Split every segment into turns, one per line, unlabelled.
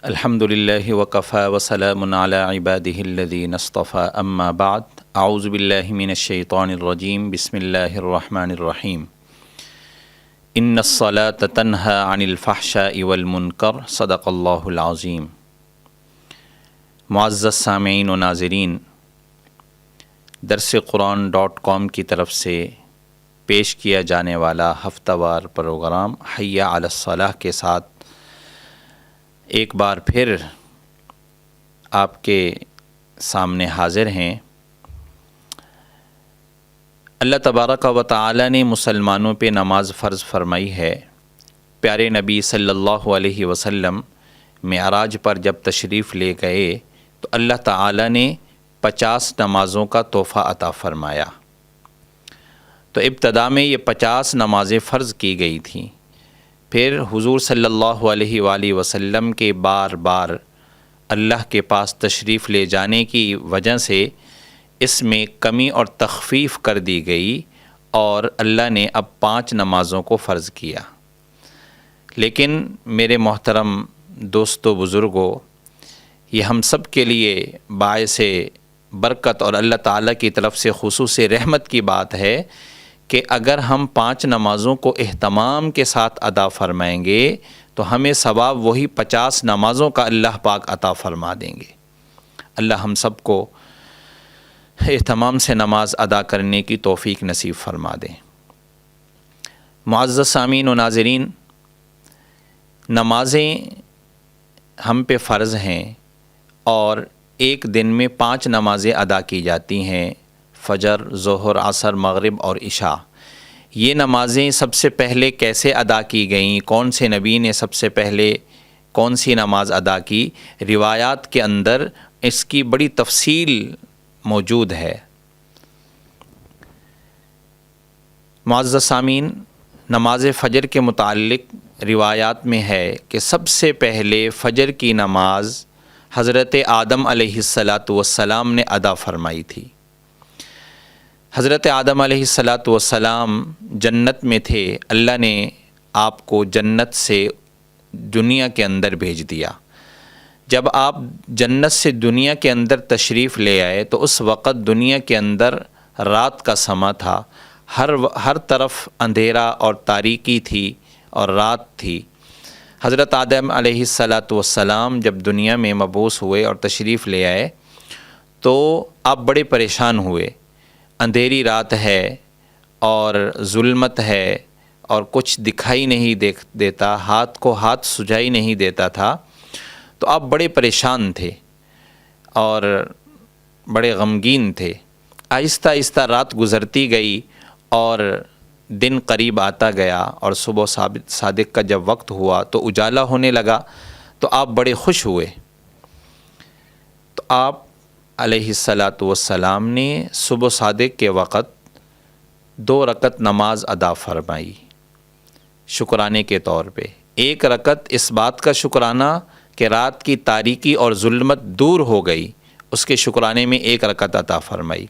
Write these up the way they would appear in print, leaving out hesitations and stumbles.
الحمد للہ وکفیٰ وسلام علی عبادہ الذین اصطفیٰ اما بعد اعوذ باللہ من الشیطان الرجیم بسم اللہ الرحمن الرحیم ان الصلاۃ تنہی عن الفحشاء والمنکر صدق اللہ العظیم۔ معزز سامعین و ناظرین، درسقرآن.com کی طرف سے پیش کیا جانے والا ہفتہ وار پروگرام حی علی الصلاۃ کے ساتھ ایک بار پھر آپ کے سامنے حاضر ہیں۔ اللہ تبارک و تعالی نے مسلمانوں پہ نماز فرض فرمائی ہے۔ پیارے نبی صلی اللہ علیہ وسلم معراج پر جب تشریف لے گئے تو اللہ تعالی نے 50 نمازوں کا تحفہ عطا فرمایا۔ تو ابتدا میں یہ 50 نمازیں فرض کی گئی تھیں، پھر حضور صلی اللہ علیہ وآلہ وسلم کے بار بار اللہ کے پاس تشریف لے جانے کی وجہ سے اس میں کمی اور تخفیف کر دی گئی اور اللہ نے اب 5 نمازوں کو فرض کیا۔ لیکن میرے محترم دوستو بزرگوں، یہ ہم سب کے لیے باعث برکت اور اللہ تعالیٰ کی طرف سے خصوصی رحمت کی بات ہے کہ اگر ہم 5 نمازوں کو اہتمام کے ساتھ ادا فرمائیں گے تو ہمیں ثواب وہی 50 نمازوں کا اللہ پاک عطا فرما دیں گے۔ اللہ ہم سب کو اہتمام سے نماز ادا کرنے کی توفیق نصیب فرما دیں۔ معزز سامعین و ناظرین، نمازیں ہم پہ فرض ہیں اور ایک دن میں 5 نمازیں ادا کی جاتی ہیں، فجر، ظہر، عصر، مغرب اور عشاء۔ یہ نمازیں سب سے پہلے کیسے ادا کی گئیں، کون سے نبی نے سب سے پہلے کون سی نماز ادا کی، روایات کے اندر اس کی بڑی تفصیل موجود ہے۔ معزز سامعین، نماز فجر کے متعلق روایات میں ہے کہ سب سے پہلے فجر کی نماز حضرت آدم علیہ السلام نے ادا فرمائی تھی۔ حضرت آدم علیہ السلام جنت میں تھے، اللہ نے آپ کو جنت سے دنیا کے اندر بھیج دیا۔ جب آپ جنت سے دنیا کے اندر تشریف لے آئے تو اس وقت دنیا کے اندر رات کا سماں تھا، ہر طرف اندھیرا اور تاریکی تھی اور رات تھی۔ حضرت آدم علیہ السلام جب دنیا میں مبعوث ہوئے اور تشریف لے آئے تو آپ بڑے پریشان ہوئے۔ اندھیری رات ہے اور ظلمت ہے اور کچھ دکھائی نہیں دیتا، ہاتھ کو ہاتھ سجائی نہیں دیتا تھا، تو آپ بڑے پریشان تھے اور بڑے غمگین تھے۔ آہستہ آہستہ رات گزرتی گئی اور دن قریب آتا گیا اور صبح صادق کا جب وقت ہوا تو اجالا ہونے لگا، تو آپ بڑے خوش ہوئے۔ تو آپ علیہ السلام نے صبح صادق کے وقت 2 رکعت نماز ادا فرمائی شکرانے کے طور پہ۔ 1 رکعت اس بات کا شکرانہ کہ رات کی تاریکی اور ظلمت دور ہو گئی، اس کے شکرانے میں 1 رکعت عطا فرمائی،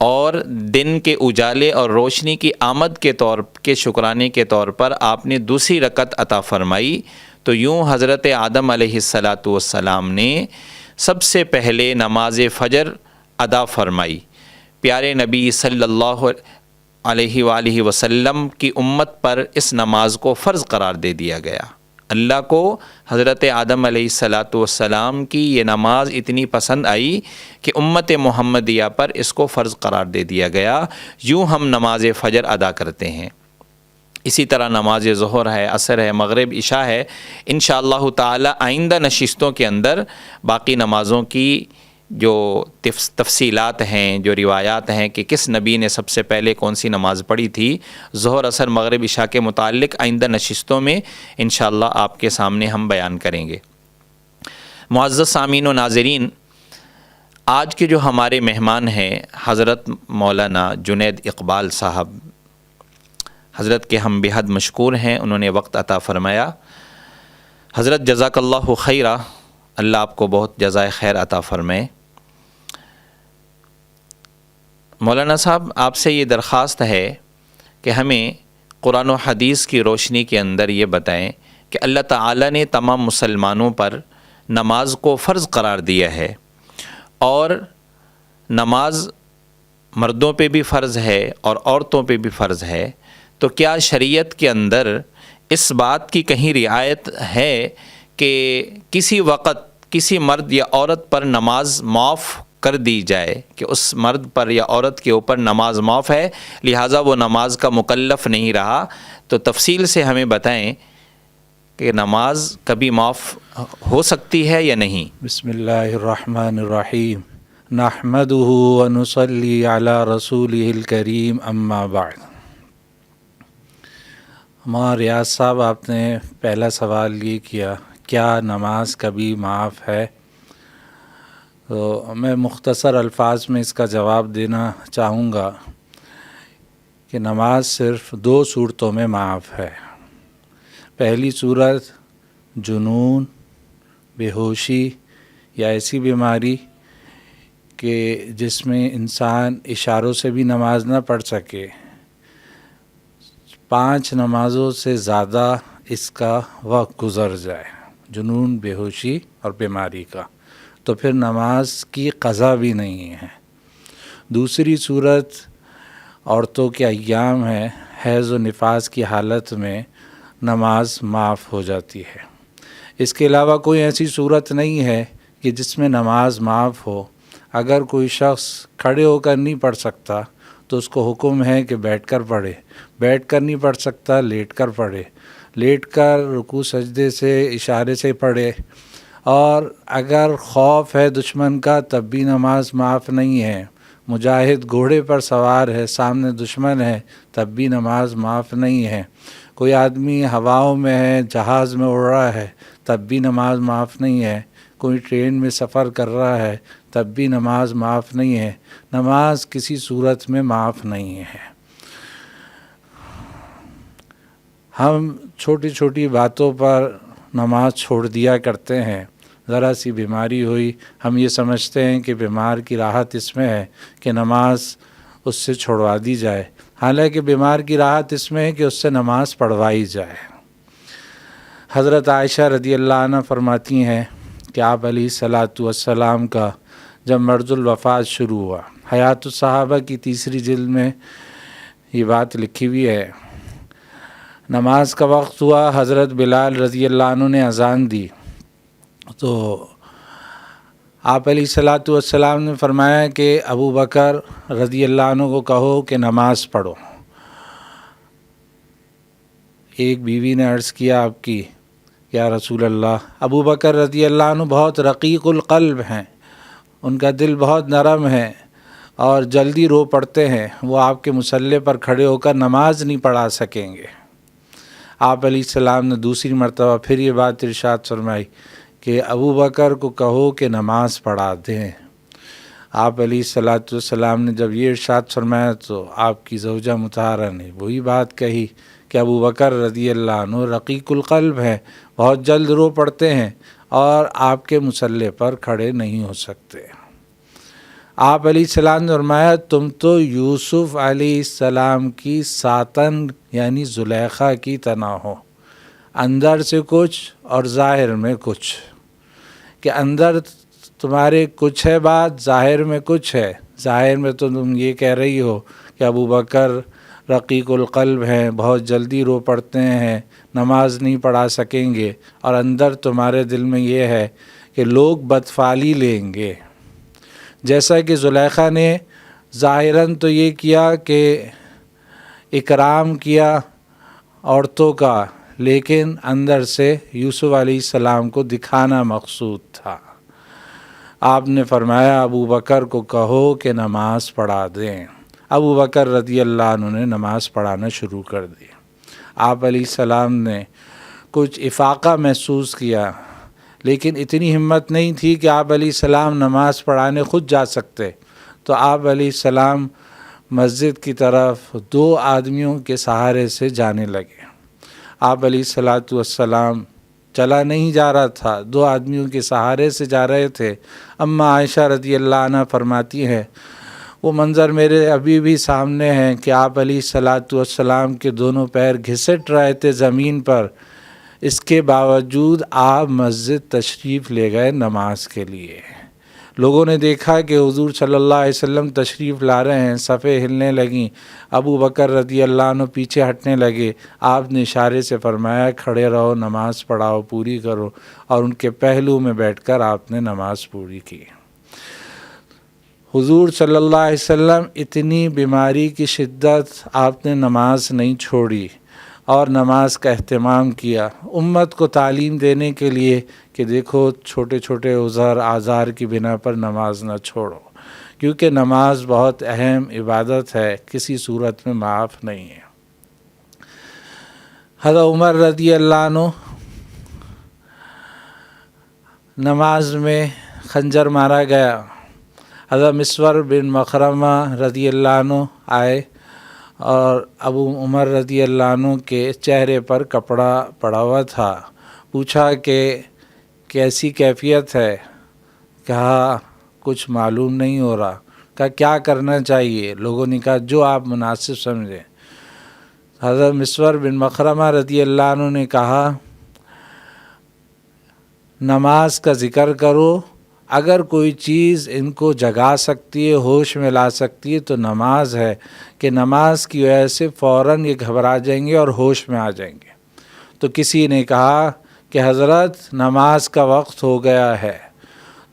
اور دن کے اجالے اور روشنی کی آمد کے شکرانے کے طور پر آپ نے 2 رکعت عطا فرمائی۔ تو یوں حضرت آدم علیہ السلام نے سب سے پہلے نماز فجر ادا فرمائی۔ پیارے نبی صلی اللہ علیہ وآلہ وسلم کی امت پر اس نماز کو فرض قرار دے دیا گیا۔ اللہ کو حضرت آدم علیہ السلام کی یہ نماز اتنی پسند آئی کہ امت محمدیہ پر اس کو فرض قرار دے دیا گیا۔ یوں ہم نماز فجر ادا کرتے ہیں۔ اسی طرح نماز ظہر ہے، عصر ہے، مغرب، عشاء ہے۔ انشاءاللہ تعالی آئندہ نشستوں کے اندر باقی نمازوں کی جو تفصیلات ہیں، جو روایات ہیں کہ کس نبی نے سب سے پہلے کون سی نماز پڑھی تھی، ظہر، عصر، مغرب، عشاء کے متعلق آئندہ نشستوں میں انشاءاللہ آپ کے سامنے ہم بیان کریں گے۔ معزز سامعین و ناظرین، آج کے جو ہمارے مہمان ہیں حضرت مولانا جنید اقبال صاحب، حضرت کے ہم بے حد مشکور ہیں، انہوں نے وقت عطا فرمایا۔ حضرت جزاک اللہ خیرہ، اللہ آپ کو بہت جزائے خیر عطا فرمائے۔ مولانا صاحب، آپ سے یہ درخواست ہے کہ ہمیں قرآن و حدیث کی روشنی کے اندر یہ بتائیں کہ اللہ تعالیٰ نے تمام مسلمانوں پر نماز کو فرض قرار دیا ہے، اور نماز مردوں پہ بھی فرض ہے اور عورتوں پہ بھی فرض ہے، تو کیا شریعت کے اندر اس بات کی کہیں رعایت ہے کہ کسی وقت کسی مرد یا عورت پر نماز معاف کر دی جائے کہ اس مرد پر یا عورت کے اوپر نماز معاف ہے، لہٰذا وہ نماز کا مکلف نہیں رہا؟ تو تفصیل سے ہمیں بتائیں کہ نماز کبھی معاف ہو سکتی ہے یا نہیں؟
بسم اللہ الرحمن الرحیم، نحمدہ ونصلی علی رسولہ الکریم، اما بعد۔ ہمارا ریاض صاحب، آپ نے پہلا سوال یہ کیا نماز کبھی معاف ہے؟ تو میں مختصر الفاظ میں اس کا جواب دینا چاہوں گا کہ نماز صرف 2 صورتوں میں معاف ہے۔ پہلی صورت جنون، بے ہوشی یا ایسی بیماری کہ جس میں انسان اشاروں سے بھی نماز نہ پڑھ سکے، 5 نمازوں سے زیادہ اس کا وقت گزر جائے، جنون، بے ہوشی اور بیماری کا، تو پھر نماز کی قضا بھی نہیں ہے۔ دوسری صورت عورتوں کے ایام ہے، حیض و نفاس کی حالت میں نماز معاف ہو جاتی ہے۔ اس کے علاوہ کوئی ایسی صورت نہیں ہے کہ جس میں نماز معاف ہو۔ اگر کوئی شخص کھڑے ہو کر نہیں پڑھ سکتا تو اس کو حکم ہے کہ بیٹھ کر پڑھے، بیٹھ کر نہیں پڑھ سکتا لیٹ کر پڑھے، لیٹ کر رکوع سجدے سے اشارے سے پڑھے، اور اگر خوف ہے دشمن کا تب بھی نماز معاف نہیں ہے۔ مجاہد گھوڑے پر سوار ہے، سامنے دشمن ہے، تب بھی نماز معاف نہیں ہے۔ کوئی آدمی ہواؤں میں ہے، جہاز میں اڑ رہا ہے، تب بھی نماز معاف نہیں ہے۔ کوئی ٹرین میں سفر کر رہا ہے، تب بھی نماز معاف نہیں ہے۔ نماز کسی صورت میں معاف نہیں ہے۔ ہم چھوٹی چھوٹی باتوں پر نماز چھوڑ دیا کرتے ہیں۔ ذرا سی بیماری ہوئی، ہم یہ سمجھتے ہیں کہ بیمار کی راحت اس میں ہے کہ نماز اس سے چھوڑوا دی جائے، حالانکہ بیمار کی راحت اس میں ہے کہ اس سے نماز پڑھوائی جائے۔ حضرت عائشہ رضی اللہ عنہ فرماتی ہیں کہ آپ علیہ الصلاۃ والسلام کا جب مرض الوفات شروع ہوا، حیات الصحابہ کی 3 جلد میں یہ بات لکھی ہوئی ہے، نماز کا وقت ہوا، حضرت بلال رضی اللہ عنہ نے اذان دی تو آپ علیہ الصلاۃ والسلام نے فرمایا کہ ابو بکر رضی اللہ عنہ کو کہو کہ نماز پڑھو۔ ایک بیوی نے عرض کیا آپ کی، یا رسول اللہ، ابو بکر رضی اللہ عنہ بہت رقیق القلب ہیں، ان کا دل بہت نرم ہے اور جلدی رو پڑتے ہیں، وہ آپ کے مصلی پر کھڑے ہو کر نماز نہیں پڑھا سکیں گے۔ آپ علیہ السلام نے دوسری مرتبہ پھر یہ بات ارشاد فرمائی کہ ابو بکر کو کہو کہ نماز پڑھا دیں۔ آپ علیہ الصلاۃ والسلام نے جب یہ ارشاد فرمایا تو آپ کی زوجہ مطہرہ نے وہی بات کہی کہ ابو بکر رضی اللہ عنہ رقیق القلب ہیں، بہت جلد رو پڑتے ہیں اور آپ کے مصلی پر کھڑے نہیں ہو سکتے۔ آپ علیہ السلام نے فرمایا تم تو یوسف علیہ السلام کی ساتن یعنی زلیخا کی طرح ہو، اندر سے کچھ اور ظاہر میں کچھ، کہ اندر تمہارے کچھ ہے بات، ظاہر میں کچھ ہے۔ ظاہر میں تو تم یہ کہہ رہی ہو کہ ابو بکر رقیق القلب ہیں، بہت جلدی رو پڑتے ہیں، نماز نہیں پڑھا سکیں گے، اور اندر تمہارے دل میں یہ ہے کہ لوگ بدفعلی لیں گے۔ جیسا کہ زلیخا نے ظاہراً تو یہ کیا کہ اکرام کیا عورتوں کا، لیکن اندر سے یوسف علیہ السلام کو دکھانا مقصود تھا۔ آپ نے فرمایا ابو بکر کو کہو کہ نماز پڑھا دیں۔ ابو بکر رضی اللہ عنہ نے نماز پڑھانا شروع کر دی۔ آپ علیہ السلام نے کچھ افاقہ محسوس کیا، لیکن اتنی ہمت نہیں تھی کہ آپ علیہ السلام نماز پڑھانے خود جا سکتے، تو آپ علیہ السلام مسجد کی طرف 2 آدمیوں کے سہارے سے جانے لگے۔ آپ علیہ الصلاۃ والسلام چلا نہیں جا رہا تھا، 2 آدمیوں کے سہارے سے جا رہے تھے۔ اما عائشہ رضی اللہ عنہ فرماتی ہیں وہ منظر میرے ابھی بھی سامنے ہیں کہ آپ علیہ الصلاۃ والسلام کے دونوں پیر گھسٹ رہے تھے زمین پر، اس کے باوجود آپ مسجد تشریف لے گئے نماز کے لیے۔ لوگوں نے دیکھا کہ حضور صلی اللہ علیہ وسلم تشریف لا رہے ہیں، صفیں ہلنے لگیں، ابو بکر رضی اللہ عنہ پیچھے ہٹنے لگے۔ آپ نے اشارے سے فرمایا کھڑے رہو، نماز پڑھاؤ، پوری کرو، اور ان کے پہلو میں بیٹھ کر آپ نے نماز پوری کی۔ حضور صلی اللہ علیہ وسلم اتنی بیماری کی شدت آپ نے نماز نہیں چھوڑی اور نماز کا اہتمام کیا، امت کو تعلیم دینے کے لیے کہ دیکھو چھوٹے چھوٹے عذر اعذار کی بنا پر نماز نہ چھوڑو، کیونکہ نماز بہت اہم عبادت ہے، کسی صورت میں معاف نہیں ہے۔ حضرت عمر رضی اللہ عنہ نماز میں خنجر مارا گیا۔ حضرت مسور بن مخرمہ رضی اللہ عنہ آئے اور ابو عمر رضی اللہ عنہ کے چہرے پر کپڑا پڑا ہوا تھا، پوچھا کہ کیسی کیفیت ہے؟ کہا کچھ معلوم نہیں ہو رہا۔ کہا کیا کرنا چاہیے؟ لوگوں نے کہا جو آپ مناسب سمجھیں۔ حضرت مسور بن مخرمہ رضی اللہ عنہ نے کہا نماز کا ذکر کرو، اگر کوئی چیز ان کو جگا سکتی ہے، ہوش میں لا سکتی ہے تو نماز ہے، کہ نماز کی وجہ سے فوراً یہ گھبرا جائیں گے اور ہوش میں آ جائیں گے۔ تو کسی نے کہا کہ حضرت نماز کا وقت ہو گیا ہے،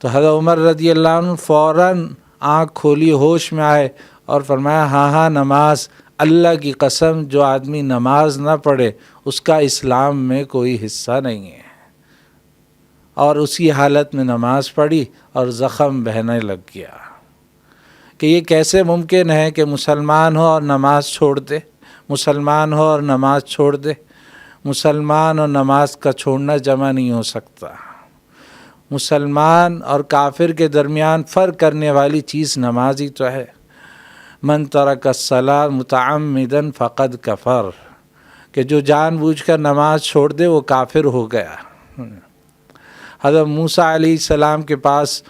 تو حضرت عمر رضی اللہ عنہ فوراً آنکھ کھولی، ہوش میں آئے اور فرمایا ہاں نماز، اللہ کی قسم جو آدمی نماز نہ پڑھے اس کا اسلام میں کوئی حصہ نہیں ہے۔ اور اسی حالت میں نماز پڑھی اور زخم بہنے لگ گیا کہ یہ کیسے ممکن ہے کہ مسلمان ہو اور نماز چھوڑ دے، مسلمان ہو اور نماز چھوڑ دے۔ مسلمان اور نماز کا چھوڑنا جمع نہیں ہو سکتا۔ مسلمان اور کافر کے درمیان فرق کرنے والی چیز نماز ہی تو ہے۔ من ترک الصلاۃ متعمدا فقد کفر، کہ جو جان بوجھ کر نماز چھوڑ دے وہ کافر ہو گیا۔ حضرت موسیٰ علیہ السلام کے پاس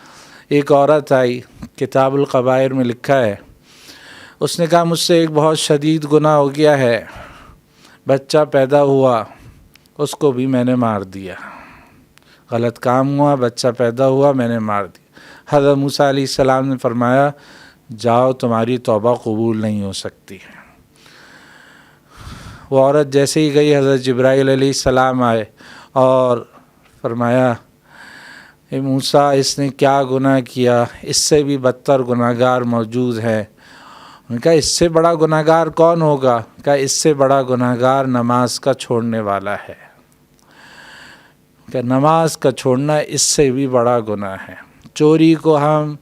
ایک عورت آئی، کتاب القبائر میں لکھا ہے، اس نے کہا مجھ سے ایک بہت شدید گناہ ہو گیا ہے، بچہ پیدا ہوا اس کو بھی میں نے مار دیا، غلط کام ہوا، بچہ پیدا ہوا، میں نے مار دیا۔ حضرت موسیٰ علیہ السلام نے فرمایا جاؤ تمہاری توبہ قبول نہیں ہو سکتی۔ وہ عورت جیسے ہی گئی، حضرت جبرائیل علیہ السلام آئے اور فرمایا اے موسیٰ اس نے کیا گناہ کیا، اس سے بھی بدتر گناہ گار موجود ہے۔ انہوں نے کہا اس سے بڑا گناہ گار کون ہوگا؟ کہا اس سے بڑا گناہ گار نماز کا چھوڑنے والا ہے، کہ نماز کا چھوڑنا اس سے بھی بڑا گناہ ہے۔ چوری کو ہم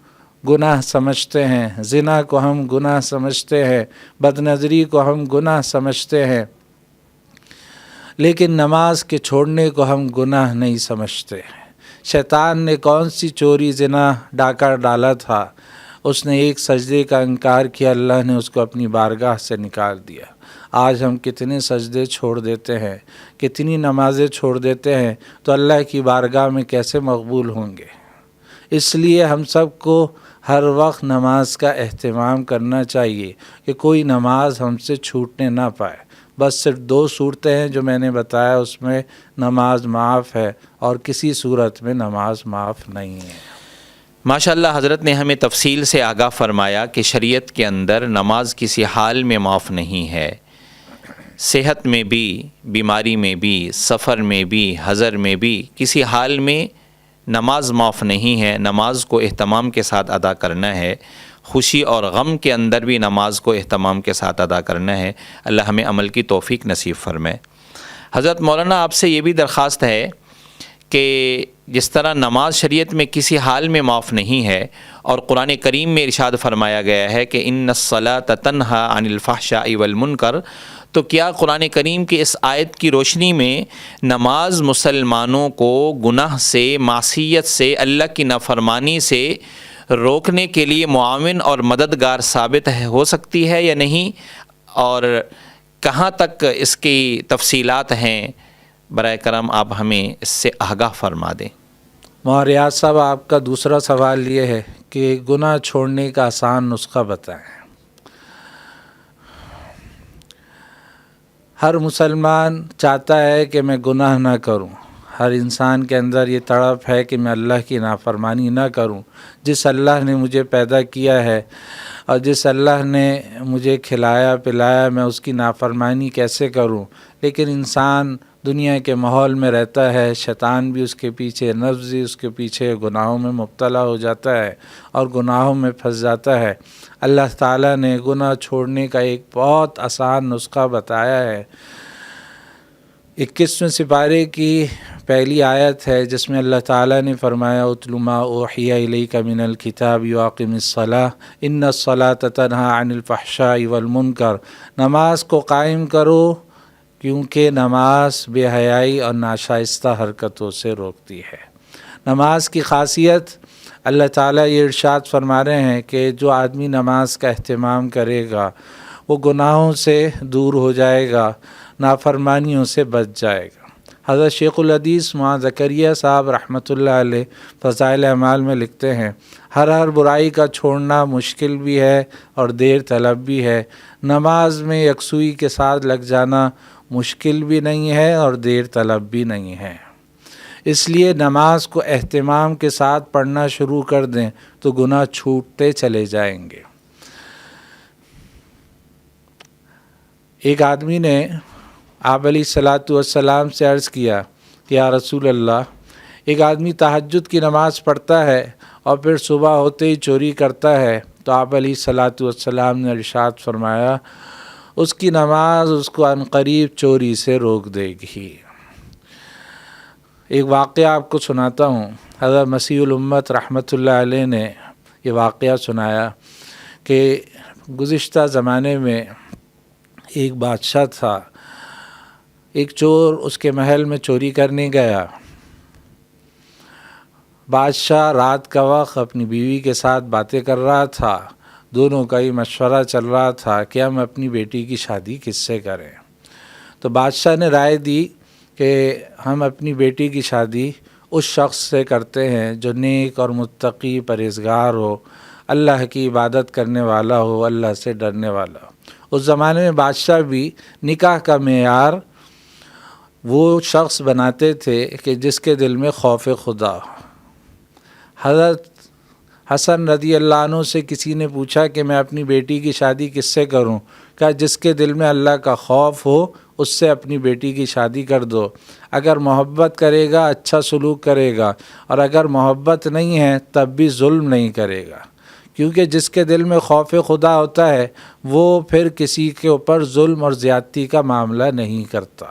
گناہ سمجھتے ہیں، زنا کو ہم گناہ سمجھتے ہیں، بد نظری کو ہم گناہ سمجھتے ہیں، لیکن نماز کے چھوڑنے کو ہم گناہ نہیں سمجھتے۔ شیطان نے کون سی چوری زنا ڈاکہ ڈالا تھا، اس نے ایک سجدے کا انکار کیا، اللہ نے اس کو اپنی بارگاہ سے نکال دیا۔ آج ہم کتنے سجدے چھوڑ دیتے ہیں، کتنی نمازیں چھوڑ دیتے ہیں، تو اللہ کی بارگاہ میں کیسے مقبول ہوں گے؟ اس لیے ہم سب کو ہر وقت نماز کا اہتمام کرنا چاہیے کہ کوئی نماز ہم سے چھوٹنے نہ پائے۔ بس صرف 2 صورتیں ہیں جو میں نے بتایا، اس میں نماز معاف ہے اور کسی صورت میں نماز معاف نہیں ہے۔
ماشاءاللہ حضرت نے ہمیں تفصیل سے آگاہ فرمایا کہ شریعت کے اندر نماز کسی حال میں معاف نہیں ہے، صحت میں بھی، بیماری میں بھی، سفر میں بھی، حضر میں بھی، کسی حال میں نماز معاف نہیں ہے۔ نماز کو اہتمام کے ساتھ ادا کرنا ہے، خوشی اور غم کے اندر بھی نماز کو اہتمام کے ساتھ ادا کرنا ہے۔ اللہ ہمیں عمل کی توفیق نصیب فرمائے۔ حضرت مولانا آپ سے یہ بھی درخواست ہے کہ جس طرح نماز شریعت میں کسی حال میں معاف نہیں ہے، اور قرآن کریم میں ارشاد فرمایا گیا ہے کہ ان الصلاۃ تنہی عن الفحشاء والمنکر، تو کیا قرآن کریم کی اس آیت کی روشنی میں نماز مسلمانوں کو گناہ سے، معصیت سے، اللہ کی نافرمانی سے روکنے کے لیے معاون اور مددگار ثابت ہو سکتی ہے یا نہیں، اور کہاں تک اس کی تفصیلات ہیں؟ برائے کرم آپ ہمیں اس سے آگاہ فرما دیں۔
ریاض صاحب آپ کا دوسرا سوال یہ ہے کہ گناہ چھوڑنے کا آسان نسخہ بتائیں۔ ہر مسلمان چاہتا ہے کہ میں گناہ نہ کروں، ہر انسان کے اندر یہ تڑپ ہے کہ میں اللہ کی نافرمانی نہ کروں۔ جس اللہ نے مجھے پیدا کیا ہے اور جس اللہ نے مجھے کھلایا پلایا، میں اس کی نافرمانی کیسے کروں؟ لیکن انسان دنیا کے ماحول میں رہتا ہے، شیطان بھی اس کے پیچھے، نفس بھی اس کے پیچھے، گناہوں میں مبتلا ہو جاتا ہے اور گناہوں میں پھنس جاتا ہے۔ اللہ تعالیٰ نے گناہ چھوڑنے کا ایک بہت آسان نسخہ بتایا ہے۔ 21ویں سپارے کی پہلی آیت ہے جس میں اللہ تعالیٰ نے فرمایا اتل ما اوحی الیک من الکتاب واقم الصلاۃ ان الصلاۃ تنہی عن الفحشاء والمنکر، نماز کو قائم کرو کیونکہ نماز بے حیائی اور ناشائستہ حرکتوں سے روکتی ہے۔ نماز کی خاصیت اللہ تعالیٰ یہ ارشاد فرما رہے ہیں کہ جو آدمی نماز کا اہتمام کرے گا وہ گناہوں سے دور ہو جائے گا، نافرمانیوں سے بچ جائے گا۔ حضرت شیخ الحدیث معاذ زکریا صاحب رحمۃ اللہ علیہ فضائل اعمال میں لکھتے ہیں، ہر برائی کا چھوڑنا مشکل بھی ہے اور دیر طلب بھی ہے، نماز میں یکسوئی کے ساتھ لگ جانا مشکل بھی نہیں ہے اور دیر طلب بھی نہیں ہے۔ اس لیے نماز کو اہتمام کے ساتھ پڑھنا شروع کر دیں تو گناہ چھوٹتے چلے جائیں گے۔ ایک آدمی نے آپ علیہ الصلاۃ والسلام سے عرض کیا کہ یا رسول اللہ، ایک آدمی تہجد کی نماز پڑھتا ہے اور پھر صبح ہوتے ہی چوری کرتا ہے، تو آپ علیہ الصلاۃ والسلام نے ارشاد فرمایا اس کی نماز اس کو عنقریب چوری سے روک دے گی۔ ایک واقعہ آپ کو سناتا ہوں۔ حضرت مسیح الامت رحمۃ اللہ علیہ نے یہ واقعہ سنایا کہ گزشتہ زمانے میں ایک بادشاہ تھا، ایک چور اس کے محل میں چوری کرنے گیا۔ بادشاہ رات کا وقت اپنی بیوی کے ساتھ باتیں کر رہا تھا، دونوں کا ہی مشورہ چل رہا تھا کہ ہم اپنی بیٹی کی شادی کس سے کریں۔ تو بادشاہ نے رائے دی کہ ہم اپنی بیٹی کی شادی اس شخص سے کرتے ہیں جو نیک اور متقی پرہیزگار ہو، اللہ کی عبادت کرنے والا ہو، اللہ سے ڈرنے والا ہو۔ اس زمانے میں بادشاہ بھی نکاح کا معیار وہ شخص بناتے تھے کہ جس کے دل میں خوف خدا ہو۔ حضرت حسن رضی اللہ عنہ سے کسی نے پوچھا کہ میں اپنی بیٹی کی شادی کس سے کروں؟ کہا جس کے دل میں اللہ کا خوف ہو اس سے اپنی بیٹی کی شادی کر دو۔ اگر محبت کرے گا اچھا سلوک کرے گا، اور اگر محبت نہیں ہے تب بھی ظلم نہیں کرے گا، کیونکہ جس کے دل میں خوف خدا ہوتا ہے وہ پھر کسی کے اوپر ظلم اور زیادتی کا معاملہ نہیں کرتا۔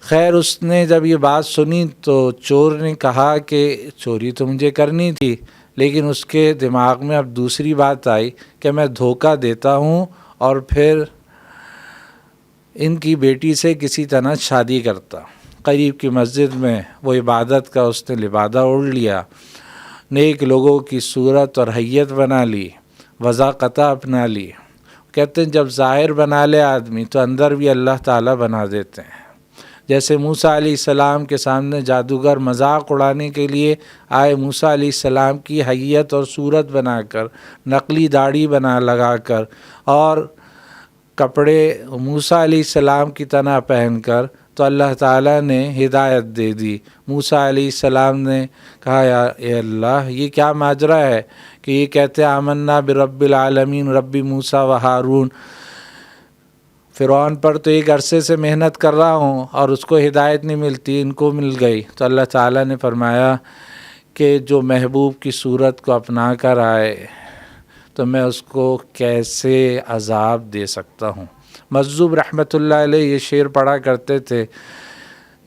خیر اس نے جب یہ بات سنی تو چور نے کہا کہ چوری تو مجھے کرنی تھی، لیکن اس کے دماغ میں اب دوسری بات آئی کہ میں دھوکہ دیتا ہوں اور پھر ان کی بیٹی سے کسی طرح شادی کرتا۔ قریب کی مسجد میں وہ عبادت کا اس نے لبادہ اوڑھ لیا، نیک لوگوں کی صورت اور حیت بنا لی، وضاقتہ اپنا لی۔ کہتے ہیں جب ظاہر بنا لے آدمی تو اندر بھی اللہ تعالیٰ بنا دیتے ہیں۔ جیسے موسیٰ علیہ السلام کے سامنے جادوگر مذاق اڑانے کے لیے آئے، موسیٰ علیہ السلام کی حیت اور صورت بنا کر، نقلی داڑھی بنا لگا کر اور کپڑے موسیٰ علیہ السلام کی طرح پہن کر، تو اللہ تعالیٰ نے ہدایت دے دی۔ موسیٰ علیہ السلام نے کہا یا اے اللہ یہ کیا ماجرا ہے کہ یہ کہتے آمنا برب العالمین رب موسیٰ و ہارون، فرعون پر تو ایک عرصے سے محنت کر رہا ہوں اور اس کو ہدایت نہیں ملتی، ان کو مل گئی۔ تو اللہ تعالیٰ نے فرمایا کہ جو محبوب کی صورت کو اپنا کر آئے تو میں اس کو کیسے عذاب دے سکتا ہوں۔ مجذوب رحمۃ اللہ علیہ یہ شعر پڑھا کرتے تھے،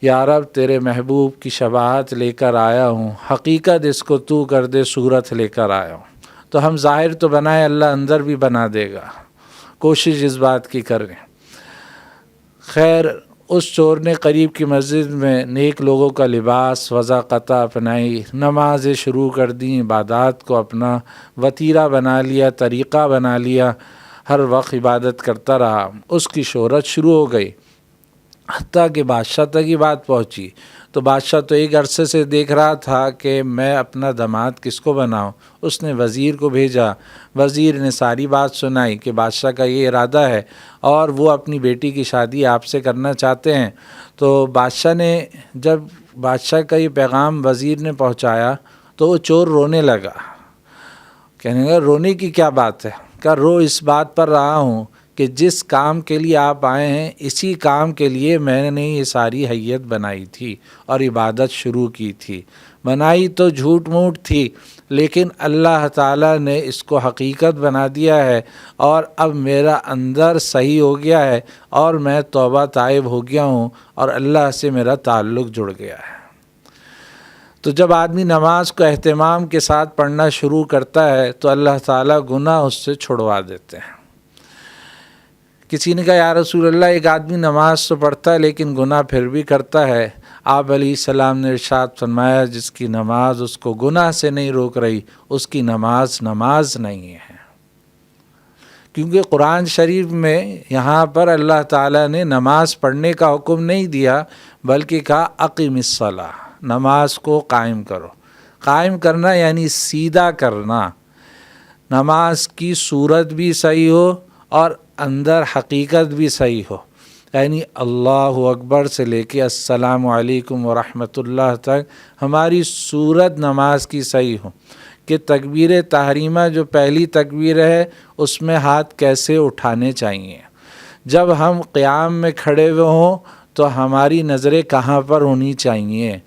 یا رب تیرے محبوب کی شباہت لے کر آیا ہوں، حقیقت اس کو تو کر دے صورت لے کر آیا ہوں۔ تو ہم ظاہر تو بنائے، اللہ اندر بھی بنا دے گا، کوشش اس بات کی کریں۔ خیر اس چور نے قریب کی مسجد میں نیک لوگوں کا لباس وضاقتہ اپنائی، نمازیں شروع کر دیں، عبادات کو اپنا وتیرہ بنا لیا، طریقہ بنا لیا، ہر وقت عبادت کرتا رہا۔ اس کی شہرت شروع ہو گئی، حتیٰ کہ بادشاہ تک یہ بات پہنچی۔ تو بادشاہ تو ایک عرصے سے دیکھ رہا تھا کہ میں اپنا داماد کس کو بناؤں. اس نے وزیر کو بھیجا. وزیر نے ساری بات سنائی کہ بادشاہ کا یہ ارادہ ہے اور وہ اپنی بیٹی کی شادی آپ سے کرنا چاہتے ہیں. تو بادشاہ نے جب بادشاہ کا یہ پیغام وزیر نے پہنچایا تو وہ چور رونے لگا. کہنے لگا رونے کی کیا بات ہے؟ کہ رو اس بات پر رہا ہوں کہ جس کام کے لیے آپ آئے ہیں اسی کام کے لیے میں نے یہ ساری ہیئت بنائی تھی اور عبادت شروع کی تھی. بنائی تو جھوٹ موٹ تھی لیکن اللہ تعالیٰ نے اس کو حقیقت بنا دیا ہے اور اب میرا اندر صحیح ہو گیا ہے اور میں توبہ تائب ہو گیا ہوں اور اللہ سے میرا تعلق جڑ گیا ہے. تو جب آدمی نماز کو اہتمام کے ساتھ پڑھنا شروع کرتا ہے تو اللہ تعالیٰ گناہ اس سے چھڑوا دیتے ہیں. کسی نے کہا یا رسول اللہ ایک آدمی نماز تو پڑھتا ہے لیکن گناہ پھر بھی کرتا ہے. آپ علیہ السلام نے ارشاد فرمایا جس کی نماز اس کو گناہ سے نہیں روک رہی اس کی نماز نہیں ہے. کیونکہ قرآن شریف میں یہاں پر اللہ تعالیٰ نے نماز پڑھنے کا حکم نہیں دیا بلکہ کہا اقیم الصلاۃ، نماز کو قائم کرو. قائم کرنا یعنی سیدھا کرنا، نماز کی صورت بھی صحیح ہو اور اندر حقیقت بھی صحیح ہو. یعنی اللہ اکبر سے لے کے السلام علیکم ورحمۃ اللہ تک ہماری صورت نماز کی صحیح ہو کہ تکبیر تحریمہ جو پہلی تکبیر ہے اس میں ہاتھ کیسے اٹھانے چاہیے. جب ہم قیام میں کھڑے ہوئے ہوں تو ہماری نظریں کہاں پر ہونی چاہیے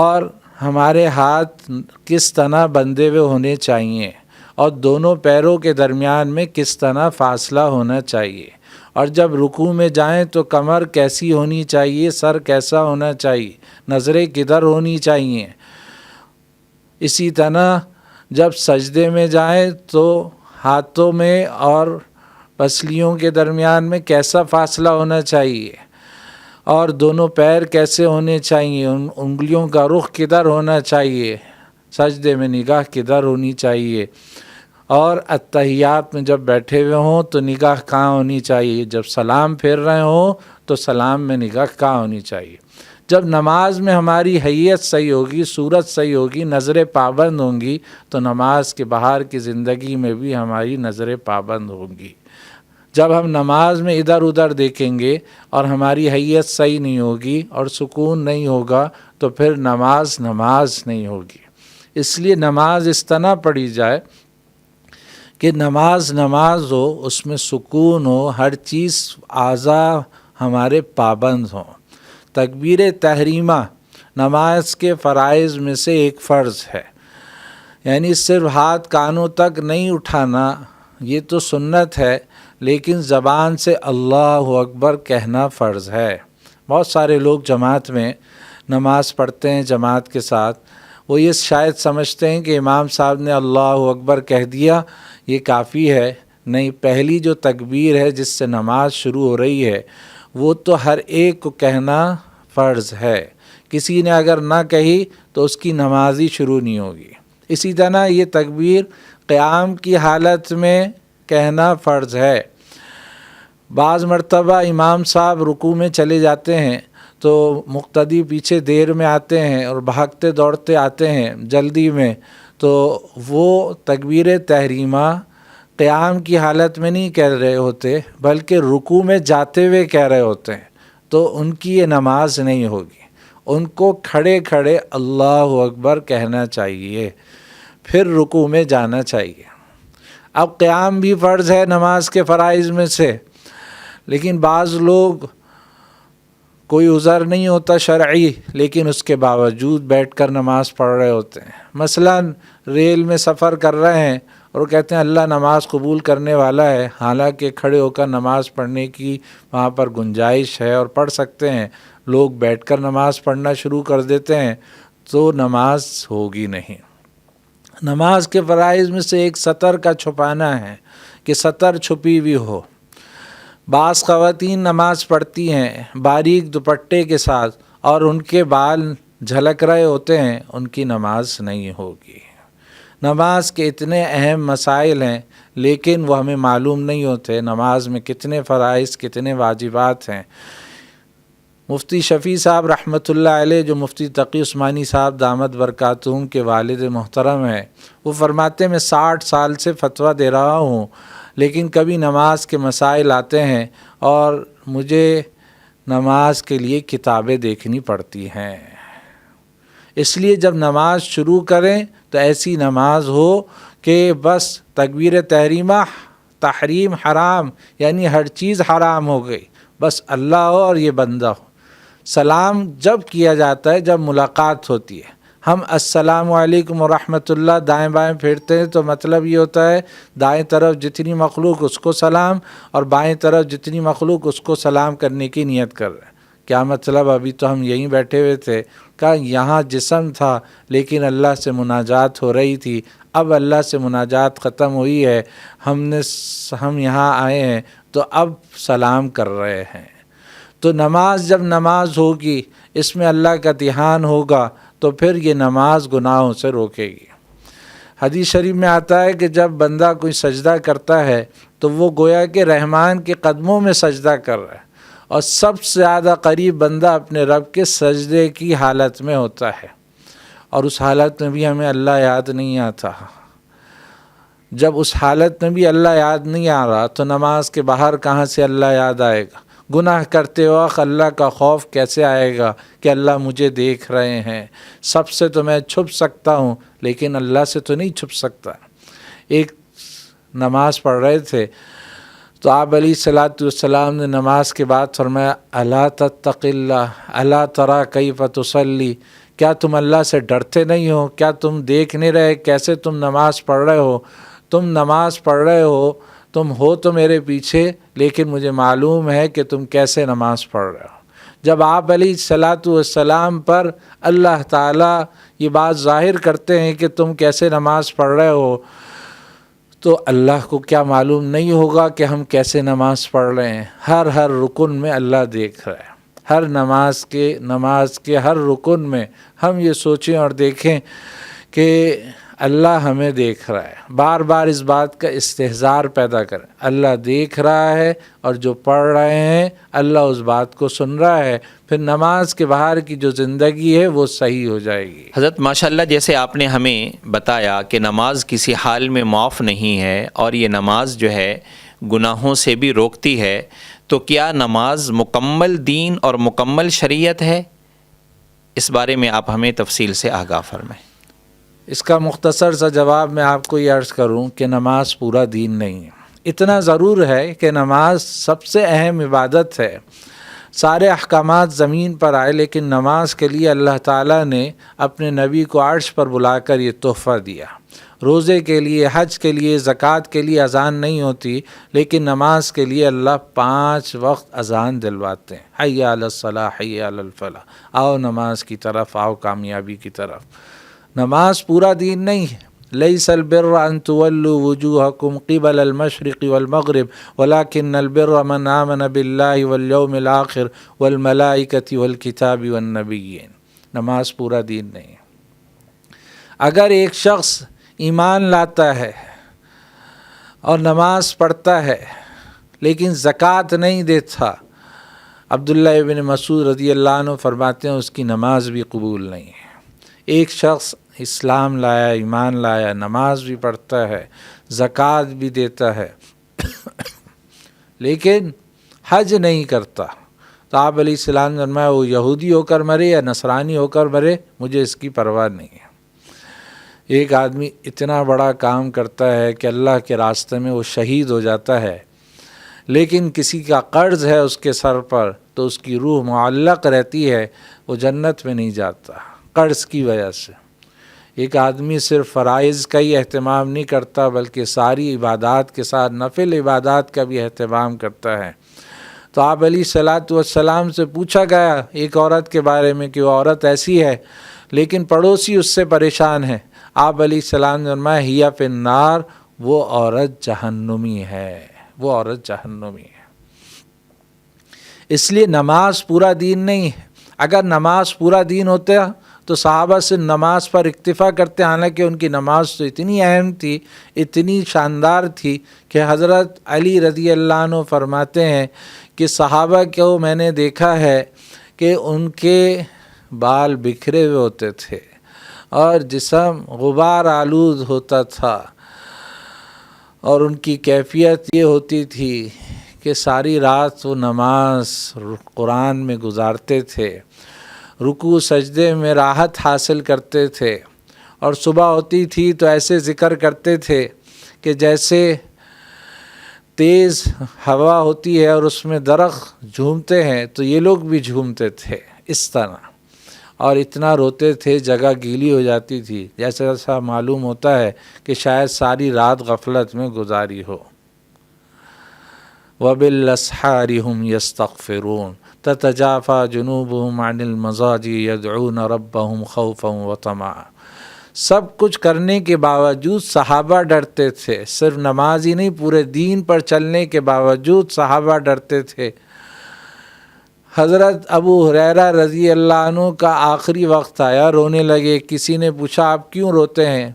اور ہمارے ہاتھ کس طرح بندھے ہوئے ہونے چاہیے اور دونوں پیروں کے درمیان میں کس طرح فاصلہ ہونا چاہیے. اور جب رکوع میں جائیں تو کمر کیسی ہونی چاہیے، سر کیسا ہونا چاہیے، نظریں کدھر ہونی چاہیے. اسی طرح جب سجدے میں جائیں تو ہاتھوں میں اور پسلیوں کے درمیان میں کیسا فاصلہ ہونا چاہیے اور دونوں پیر کیسے ہونے چاہیے، ان انگلیوں کا رخ کدھر ہونا چاہیے، سجدے میں نگاہ کدھر ہونی چاہیے. اور اتحیات میں جب بیٹھے ہوئے ہوں تو نگاہ کہاں ہونی چاہیے، جب سلام پھیر رہے ہوں تو سلام میں نگاہ کہاں ہونی چاہیے. جب نماز میں ہماری حیت صحیح ہوگی، صورت صحیح ہوگی، نظریں پابند ہوں گی تو نماز کے باہر کی زندگی میں بھی ہماری نظریں پابند ہوں گی. جب ہم نماز میں ادھر ادھر دیکھیں گے اور ہماری حیت صحیح نہیں ہوگی اور سکون نہیں ہوگا تو پھر نماز نہیں ہوگی. اس لیے نماز اس طرح پڑھی جائے کہ نماز ہو، اس میں سکون ہو، ہر چیز اعضاء ہمارے پابند ہوں. تکبیر تحریمہ نماز کے فرائض میں سے ایک فرض ہے. یعنی صرف ہاتھ کانوں تک نہیں اٹھانا، یہ تو سنت ہے، لیکن زبان سے اللہ اکبر کہنا فرض ہے. بہت سارے لوگ جماعت میں نماز پڑھتے ہیں جماعت کے ساتھ، وہ یہ شاید سمجھتے ہیں کہ امام صاحب نے اللہ اکبر کہہ دیا یہ کافی ہے. نہیں، پہلی جو تکبیر ہے جس سے نماز شروع ہو رہی ہے وہ تو ہر ایک کو کہنا فرض ہے. کسی نے اگر نہ کہی تو اس کی نماز ہی شروع نہیں ہوگی. اسی طرح یہ تکبیر قیام کی حالت میں کہنا فرض ہے. بعض مرتبہ امام صاحب رکوع میں چلے جاتے ہیں تو مقتدی پیچھے دیر میں آتے ہیں اور بھاگتے دوڑتے آتے ہیں جلدی میں، تو وہ تکبیر تحریمہ قیام کی حالت میں نہیں کہہ رہے ہوتے بلکہ رکوع میں جاتے ہوئے کہہ رہے ہوتے ہیں، تو ان کی یہ نماز نہیں ہوگی. ان کو کھڑے کھڑے اللہ اکبر کہنا چاہیے، پھر رکوع میں جانا چاہیے. اب قیام بھی فرض ہے نماز کے فرائض میں سے، لیکن بعض لوگ کوئی عذر نہیں ہوتا شرعی لیکن اس کے باوجود بیٹھ کر نماز پڑھ رہے ہوتے ہیں. مثلا ریل میں سفر کر رہے ہیں اور وہ کہتے ہیں اللہ نماز قبول کرنے والا ہے، حالانکہ کھڑے ہو کر نماز پڑھنے کی وہاں پر گنجائش ہے اور پڑھ سکتے ہیں. لوگ بیٹھ کر نماز پڑھنا شروع کر دیتے ہیں تو نماز ہوگی نہیں. نماز کے فرائض میں سے ایک سطر کا چھپانا ہے کہ سطر چھپی ہوئی ہو. بعض خواتین نماز پڑھتی ہیں باریک دوپٹے کے ساتھ اور ان کے بال جھلک رہے ہوتے ہیں، ان کی نماز نہیں ہوگی. نماز کے اتنے اہم مسائل ہیں لیکن وہ ہمیں معلوم نہیں ہوتے. نماز میں کتنے فرائض، کتنے واجبات ہیں. مفتی شفیع صاحب رحمۃ اللہ علیہ جو مفتی تقی عثمانی صاحب دامت برکاتہم کے والد محترم ہیں، وہ فرماتے ہیں میں 60 سال سے فتویٰ دے رہا ہوں، لیکن کبھی نماز کے مسائل آتے ہیں اور مجھے نماز کے لیے کتابیں دیکھنی پڑتی ہیں۔ اس لیے جب نماز شروع کریں تو ایسی نماز ہو کہ بس تکبیر تحریمہ تحریم حرام، یعنی ہر چیز حرام ہو گئی، بس اللہ ہو اور یہ بندہ ہو۔ سلام جب کیا جاتا ہے جب ملاقات ہوتی ہے، ہم السلام علیکم ورحمۃ اللہ دائیں بائیں پھیرتے ہیں تو مطلب یہ ہوتا ہے دائیں طرف جتنی مخلوق اس کو سلام اور بائیں طرف جتنی مخلوق اس کو سلام کرنے کی نیت کر رہے ہیں۔ کیا مطلب؟ ابھی تو ہم یہیں بیٹھے ہوئے تھے، کہا یہاں جسم تھا لیکن اللہ سے مناجات ہو رہی تھی، اب اللہ سے مناجات ختم ہوئی ہے، ہم یہاں آئے ہیں تو اب سلام کر رہے ہیں۔ تو نماز جب نماز ہوگی، اس میں اللہ کا دھیان ہوگا تو پھر یہ نماز گناہوں سے روکے گی۔ حدیث شریف میں آتا ہے کہ جب بندہ کوئی سجدہ کرتا ہے تو وہ گویا کہ رحمان کے قدموں میں سجدہ کر رہا ہے، اور سب سے زیادہ قریب بندہ اپنے رب کے سجدے کی حالت میں ہوتا ہے، اور اس حالت میں بھی ہمیں اللہ یاد نہیں آتا۔ جب اس حالت میں بھی اللہ یاد نہیں آ رہا تو نماز کے باہر کہاں سے اللہ یاد آئے گا؟ گناہ کرتے وقت اللہ کا خوف کیسے آئے گا کہ اللہ مجھے دیکھ رہے ہیں؟ سب سے تو میں چھپ سکتا ہوں لیکن اللہ سے تو نہیں چھپ سکتا۔ ایک نماز پڑھ رہے تھے تو آپ علیہ الصلوۃ والسلام نے نماز کے بعد فرمایا الا تتق اللہ الا تری کیف تصلی، کیا تم اللہ سے ڈرتے نہیں ہو؟ کیا تم دیکھ نہیں رہے کیسے تم نماز پڑھ رہے ہو؟ تم نماز پڑھ رہے ہو، تم ہو تو میرے پیچھے، لیکن مجھے معلوم ہے کہ تم کیسے نماز پڑھ رہے ہو۔ جب آپ علیہ الصلوۃ والسلام پر اللہ تعالیٰ یہ بات ظاہر کرتے ہیں کہ تم کیسے نماز پڑھ رہے ہو، تو اللہ کو کیا معلوم نہیں ہوگا کہ ہم کیسے نماز پڑھ رہے ہیں؟ ہر رکن میں اللہ دیکھ رہا ہے۔ ہر نماز کے ہر رکن میں ہم یہ سوچیں اور دیکھیں کہ اللہ ہمیں دیکھ رہا ہے۔ بار بار اس بات کا استحضار پیدا کریں، اللہ دیکھ رہا ہے اور جو پڑھ رہے ہیں اللہ اس بات کو سن رہا ہے، پھر نماز کے باہر کی جو زندگی ہے وہ صحیح ہو جائے گی۔
حضرت ماشاءاللہ جیسے آپ نے ہمیں بتایا کہ نماز کسی حال میں معاف نہیں ہے اور یہ نماز جو ہے گناہوں سے بھی روکتی ہے، تو کیا نماز مکمل دین اور مکمل شریعت ہے؟ اس بارے میں آپ ہمیں تفصیل سے آگاہ فرمائیں۔
اس کا مختصر سا جواب میں آپ کو یہ عرض کروں کہ نماز پورا دین نہیں ہے۔ اتنا ضرور ہے کہ نماز سب سے اہم عبادت ہے۔ سارے احکامات زمین پر آئے لیکن نماز کے لیے اللہ تعالیٰ نے اپنے نبی کو عرش پر بلا کر یہ تحفہ دیا۔ روزے کے لیے، حج کے لیے، زکوٰۃ کے لیے اذان نہیں ہوتی، لیکن نماز کے لیے اللہ 5 وقت اذان دلواتے ہیں۔ حی علی الصلاح، حی علی الفلاح، آؤ نماز کی طرف، آؤ کامیابی کی طرف۔ نماز پورا دین نہیں ہے۔ لیس البر ان تولوا وجوہکم قبل المشرق والمغرب ولکن البر من آمن باللہ والیوم الآخر والملائکۃ والکتاب والنبیین۔ نماز پورا دین نہیں ہے۔ اگر ایک شخص ایمان لاتا ہے اور نماز پڑھتا ہے لیکن زکوٰۃ نہیں دیتا، عبداللہ ابن مسعود رضی اللہ عنہ فرماتے ہیں اس کی نماز بھی قبول نہیں ہے۔ ایک شخص اسلام لایا، ایمان لایا، نماز بھی پڑھتا ہے، زکوٰۃ بھی دیتا ہے لیکن حج نہیں کرتا، تو آپ علیہ السلام نے فرمایا وہ یہودی ہو کر مرے یا نصرانی ہو کر مرے، مجھے اس کی پرواہ نہیں ہے۔ ایک آدمی اتنا بڑا کام کرتا ہے کہ اللہ کے راستے میں وہ شہید ہو جاتا ہے، لیکن کسی کا قرض ہے اس کے سر پر تو اس کی روح معلق رہتی ہے، وہ جنت میں نہیں جاتا قرض کی وجہ سے۔ ایک آدمی صرف فرائض کا ہی اہتمام نہیں کرتا بلکہ ساری عبادات کے ساتھ نفل عبادات کا بھی اہتمام کرتا ہے۔ تو آپ علیہ الصلوۃ والسلام سے پوچھا گیا ایک عورت کے بارے میں کہ وہ عورت ایسی ہے لیکن پڑوسی اس سے پریشان ہے۔ آپ علیہ السلام نے فرمایا ہی فی النار، وہ عورت جہنمی ہے، وہ عورت جہنمی ہے۔ اس لیے نماز پورا دین نہیں ہے۔ اگر نماز پورا دین ہوتا تو صحابہ سے نماز پر اکتفا کرتے، حالانکہ ان کی نماز تو اتنی اہم تھی، اتنی شاندار تھی کہ حضرت علی رضی اللہ عنہ فرماتے ہیں کہ صحابہ کو میں نے دیکھا ہے کہ ان کے بال بکھرے ہوئے ہوتے تھے اور جسم غبار آلود ہوتا تھا، اور ان کی کیفیت یہ ہوتی تھی کہ ساری رات وہ نماز قرآن میں گزارتے تھے، رکوع سجدے میں راحت حاصل کرتے تھے، اور صبح ہوتی تھی تو ایسے ذکر کرتے تھے کہ جیسے تیز ہوا ہوتی ہے اور اس میں درخت جھومتے ہیں تو یہ لوگ بھی جھومتے تھے اس طرح، اور اتنا روتے تھے جگہ گیلی ہو جاتی تھی، جیسا ایسا معلوم ہوتا ہے کہ شاید ساری رات غفلت میں گزاری ہو۔ وَبِالْأَسْحَارِ هُمْ يَسْتَغْفِرُونَ تَتَجَافَى جُنُوبُهُمْ عَنِ الْمَضَاجِعِ يَدْعُونَ رَبَّهُمْ خَوْفًا وَطَمَعًا۔ سب کچھ کرنے کے باوجود صحابہ ڈرتے تھے، صرف نماز ہی نہیں، پورے دین پر چلنے کے باوجود صحابہ ڈرتے تھے۔ حضرت ابو ہریرہ رضی اللہ عنہ کا آخری وقت آیا، رونے لگے۔ کسی نے پوچھا آپ کیوں روتے ہیں؟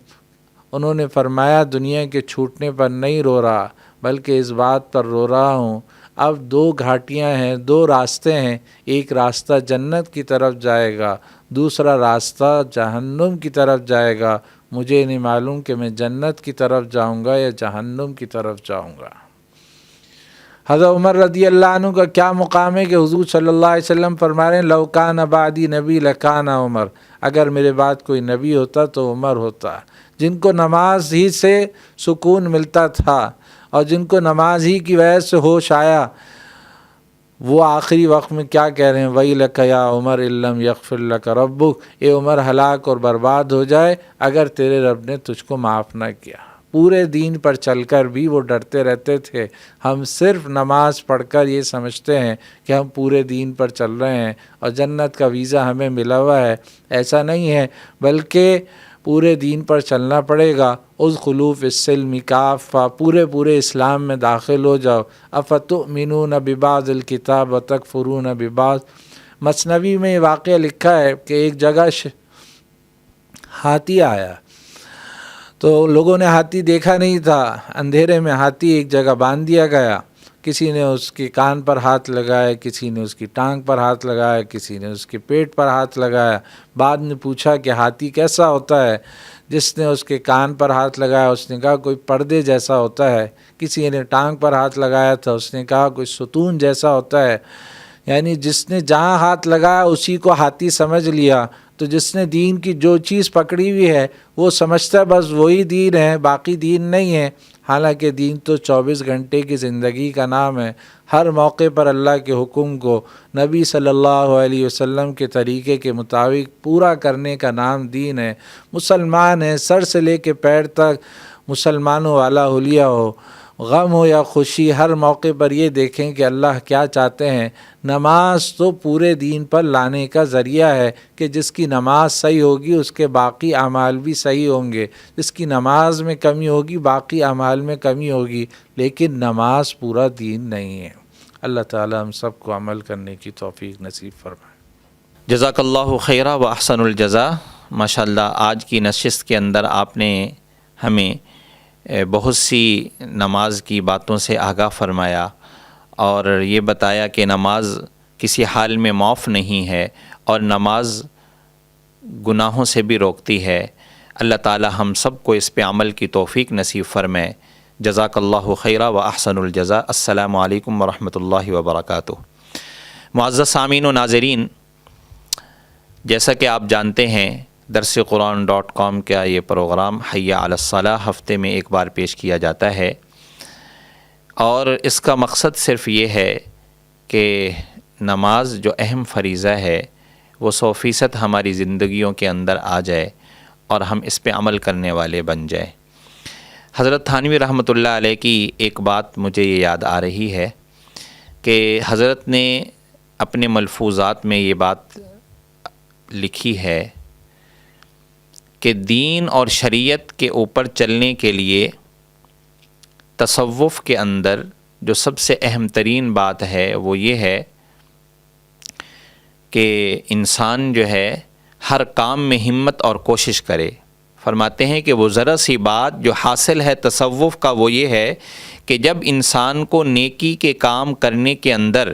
انہوں نے فرمایا دنیا کے چھوٹنے پر نہیں رو رہا، بلکہ اس بات پر رو رہا ہوں اب دو گھاٹیاں ہیں، دو راستے ہیں، ایک راستہ جنت کی طرف جائے گا، دوسرا راستہ جہنم کی طرف جائے گا، مجھے نہیں معلوم کہ میں جنت کی طرف جاؤں گا یا جہنم کی طرف جاؤں گا۔ حضرت عمر رضی اللہ عنہ کا کیا مقام ہے کہ حضور صلی اللہ علیہ وسلم فرما رہے ہیں لو کان بعدی نبی لکان عمر، اگر میرے بعد کوئی نبی ہوتا تو عمر ہوتا، جن کو نماز ہی سے سکون ملتا تھا اور جن کو نماز ہی کی وجہ سے ہوش آیا، وہ آخری وقت میں کیا کہہ رہے ہیں وَيْلَكَ يَا عُمَرْ إِن لَّمْ يَغْفِرْ لَكَ رَبُّكَ، اے عمر ہلاک اور برباد ہو جائے اگر تیرے رب نے تجھ کو معاف نہ کیا۔ پورے دین پر چل کر بھی وہ ڈرتے رہتے تھے۔ ہم صرف نماز پڑھ کر یہ سمجھتے ہیں کہ ہم پورے دین پر چل رہے ہیں اور جنت کا ویزا ہمیں ملا ہوا ہے، ایسا نہیں ہے، بلکہ پورے دین پر چلنا پڑے گا۔ ادخلوا فی السلم کافہ، پورے اسلام میں داخل ہو جاؤ۔ افتؤمنون ببعض الکتاب وتکفرون ببعض۔ مثنوی میں یہ واقعہ لکھا ہے کہ ایک جگہ ہاتھی آیا، تو لوگوں نے ہاتھی دیکھا نہیں تھا، اندھیرے میں ہاتھی ایک جگہ باندھ دیا گیا، کسی نے اس کے کان پر ہاتھ لگایا، کسی نے اس کی ٹانگ پر ہاتھ لگایا، کسی نے اس کے پیٹ پر ہاتھ لگایا۔ بعد میں پوچھا کہ ہاتھی کیسا ہوتا ہے؟ جس نے اس کے کان پر ہاتھ لگایا اس نے کہا کوئی پردے جیسا ہوتا ہے، کسی نے ٹانگ پر ہاتھ لگایا تھا اس نے کہا کوئی ستون جیسا ہوتا ہے۔ یعنی جس نے جہاں ہاتھ لگایا اسی کو ہاتھی سمجھ لیا۔ تو جس نے دین کی جو چیز پکڑی ہوئی ہے وہ سمجھتا ہے بس وہی دین ہے، باقی دین نہیں ہے، حالانکہ دین تو 24 گھنٹے کی زندگی کا نام ہے۔ ہر موقع پر اللہ کے حکم کو نبی صلی اللہ علیہ وسلم کے طریقے کے مطابق پورا کرنے کا نام دین ہے۔ مسلمان ہیں، سر سے لے کے پیر تک مسلمانوں والا حلیہ ہو، غم ہو یا خوشی، ہر موقع پر یہ دیکھیں کہ اللہ کیا چاہتے ہیں۔ نماز تو پورے دین پر لانے کا ذریعہ ہے کہ جس کی نماز صحیح ہوگی اس کے باقی اعمال بھی صحیح ہوں گے، جس کی نماز میں کمی ہوگی باقی اعمال میں کمی ہوگی، لیکن نماز پورا دین نہیں ہے۔ اللہ تعالی ہم سب کو عمل کرنے کی توفیق نصیب فرمائے۔
جزاک اللہ خیرہ و احسن الجزا۔ ماشاءاللہ آج کی نشست کے اندر آپ نے ہمیں بہت سی نماز کی باتوں سے آگاہ فرمایا اور یہ بتایا کہ نماز کسی حال میں معاف نہیں ہے اور نماز گناہوں سے بھی روکتی ہے۔ اللہ تعالی ہم سب کو اس پہ عمل کی توفیق نصیب فرمائے۔ جزاک اللہ خیرہ و احسن الجزا۔ السلام علیکم ورحمۃ اللہ وبرکاتہ۔ معزز سامعین و ناظرین، جیسا کہ آپ جانتے ہیں درسقرآن.com کا یہ پروگرام حی علی الصلاۃ ہفتے میں ایک بار پیش کیا جاتا ہے، اور اس کا مقصد صرف یہ ہے کہ نماز جو اہم فریضہ ہے وہ 100% ہماری زندگیوں کے اندر آ جائے اور ہم اس پہ عمل کرنے والے بن جائیں۔ حضرت تھانوی رحمۃ اللہ علیہ کی ایک بات مجھے یہ یاد آ رہی ہے کہ حضرت نے اپنے ملفوظات میں یہ بات لکھی ہے کہ دین اور شریعت کے اوپر چلنے کے لیے تصوف کے اندر جو سب سے اہم ترین بات ہے وہ یہ ہے کہ انسان جو ہے ہر کام میں ہمت اور کوشش کرے۔ فرماتے ہیں کہ وہ ذرا سی بات جو حاصل ہے تصوف کا وہ یہ ہے کہ جب انسان کو نیکی کے کام کرنے کے اندر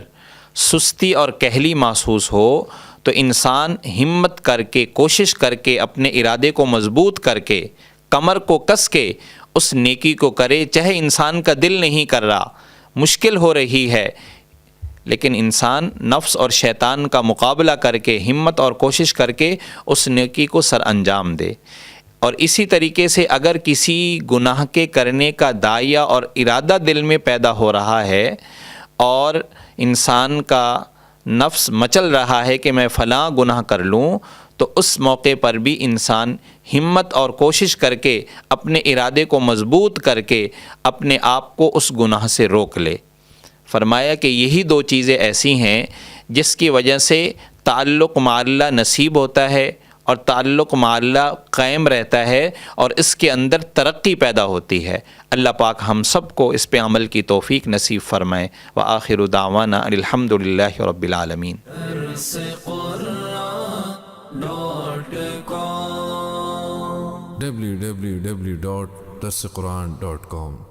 سستی اور کہلی محسوس ہو تو انسان ہمت کر کے، کوشش کر کے، اپنے ارادے کو مضبوط کر کے، کمر کو کس کے اس نیکی کو کرے، چاہے انسان کا دل نہیں کر رہا، مشکل ہو رہی ہے، لیکن انسان نفس اور شیطان کا مقابلہ کر کے، ہمت اور کوشش کر کے اس نیکی کو سر انجام دے۔ اور اسی طریقے سے اگر کسی گناہ کے کرنے کا داعیہ اور ارادہ دل میں پیدا ہو رہا ہے اور انسان کا نفس مچل رہا ہے کہ میں فلاں گناہ کر لوں، تو اس موقع پر بھی انسان ہمت اور کوشش کر کے، اپنے ارادے کو مضبوط کر کے اپنے آپ کو اس گناہ سے روک لے۔ فرمایا کہ یہی دو چیزیں ایسی ہیں جس کی وجہ سے تعلق مع اللہ نصیب ہوتا ہے اور تعلق مع اللہ قائم رہتا ہے اور اس کے اندر ترقی پیدا ہوتی ہے۔ اللہ پاک ہم سب کو اس پہ عمل کی توفیق نصیب فرمائے۔ وآخر دعوانا الحمدللہ رب العالمین۔
www.darsequran.com